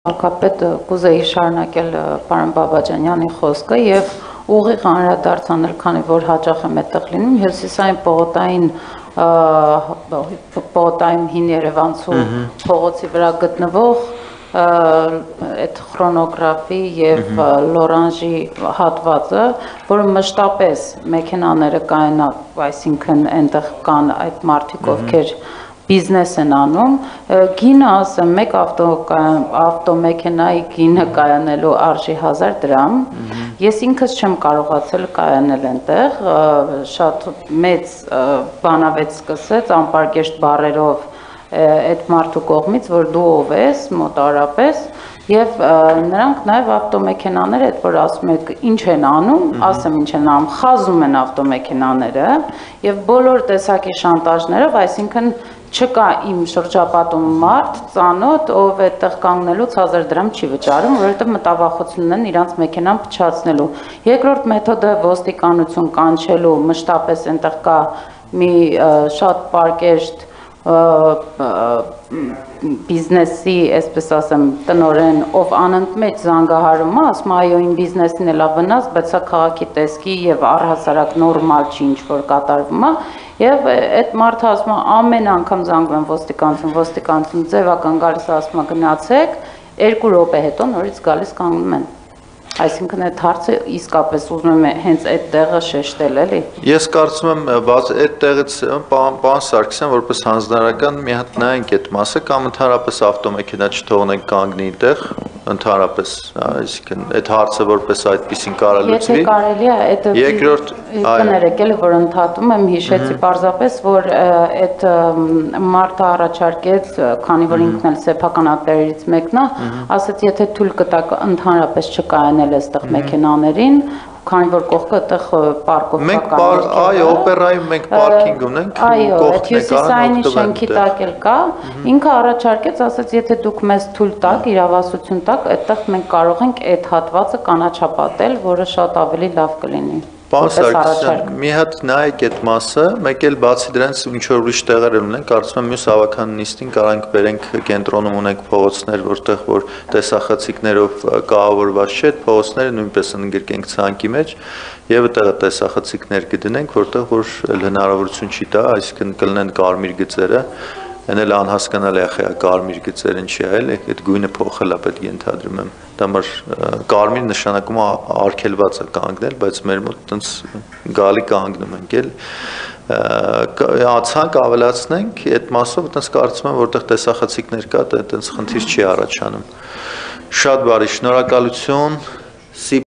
Հակապետ կուզեի շարունակել պարոն Բաբաջանյանի խոսքը եւ ուղիղ անդրադարձ անել, քանի որ հաճախ եմ այդտեղ լինում, հյուսիսային պողոտայում հին Երևանցու փողոցի վրա գտնվող այդ քրոնոգրաֆի եւ լորանժի հատվածը, որը մշտապես մեքենաները կայանան, այսինքն այնտեղ կան այդ մարդիկ, ովքեր բիզնես են անում, գինը ասեմ, մեկ ավտոմեքենայի գինը կայանելու արժի 1000 դրամ, ես ինքս չեմ կարողացել կայանել այնտեղ, շատ մեծ բանավեճ սկսեց, անպարկեշտ բառերով այդ մարդու կողմից, որ դու ով ես, մոտարապես, եւ նրանք նաեւ ավտոմեքենաները, այդ որ ասում եք ինչ են անում, ասեմ ինչ են անում, խազում են ավտոմեքենաները եւ բոլոր տեսակի շանտաժներով, այսինքն չկա իմ շրջապատում մարդ, ծանոթ, ով այդտեղ կանգնելուց 1000 դրամ չի վճարում, որովհետև մտավախություն ունեն իրանց մեքենան փչացնելու։ Երկրորդ մեթոդը ոստիկանություն կանչելու, մշտապես այնտեղ կա մի շատ պարկեշտ բիզնեսի, այսպես ասեմ, տնօրեն, ով անընդմեջ զանգահարում է, ասում այո, իմ բիզնեսին էլ վնաս, բայց սա քաղաքի տեսքի եւ առհասարակ նորմալ չի ինչ որ կատարվում է, եւ այդ մարդը ասում է ամեն անգամ զանգում են ոստիկանություն, ձևական գալիս ասում է գնացեք, 2 րոպե հետո նորից գալիս կանգնում են։ Այսինքն այդ հարցը իսկապես ուզում եմ հենց այդ տեղը շեշտել, էլի։ Ես կարծում եմ, այդ տեղից պարոն Սարգսյան, որպես հանձնարարական մի հատ նայենք այդ մասը, կամ ընդհանրապես ավտոմեքենա չթողնենք կանգնի այդտեղ, ընդհանրապես, այսինքն այդ հարցը որպես այդպեսին կարա լուծվի։ Եթե կարելի է, այդ երկրորդ կներեք, էլի որ ընդհատում եմ, հիշեցի պարզապես, որ այդ մարդը առաջարկեց, քանի որ ինքն էլ սեփականատերերից մեկն է, ասաց, եթե թույլ կտակ ընդհանրապես չկայանել այստեղ մեքենաներին, քանի որ կողքը այդտեղ պարկովկա կա։ Այո, օպերայում մենք պարքինգ ունենք, այո, հյուսիսայինի շենքի տակ էլ կա, ինքը առաջարկեց, ասաց, եթե դուք մեզ թույլ տաք, իրավասություն տաք, այդտեղ մենք կարող ենք այդ հատվածը կանաչապատել, որը շատ ավելի լավ կլինի։ Պարոն Սարգսյան, մի հատ նայեք այդ մասը, մեկ էլ բացի դրանից ինչ որ ուրիշ տեղեր ունենք, կարծում եմ մյուս հավաքան նիստին կարանք բերենք կենտրոնում ունենք փողոցներ, որտեղ որ տեսախցիկներով կահավորված չէ, այդ փողոցները նույնպես ընդգրկենք ցանկի մեջ եւ այդտեղ տեսախցիկներ կդնենք, որտեղ որ հնարավորություն չի տա, այսինքն կլինեն կարմիր գծերը, այն էլ անհասկանալի է կարմիր գծերը ինչի է, այդ գույնը փոխել է պետք է ընդհանրում եմ։ Դա կարմիր նշանակում է արգելված է կանգնել, բայց մեր մոտ տենց գալի կանգնում ենք էլ ցանկ ավելացնենք այդ մասով, տենց կարծում եմ որտեղ տեսախցիկներ կա, տենց խնդիր չի առաջանում։ Շատ բարի, շնորհակալություն։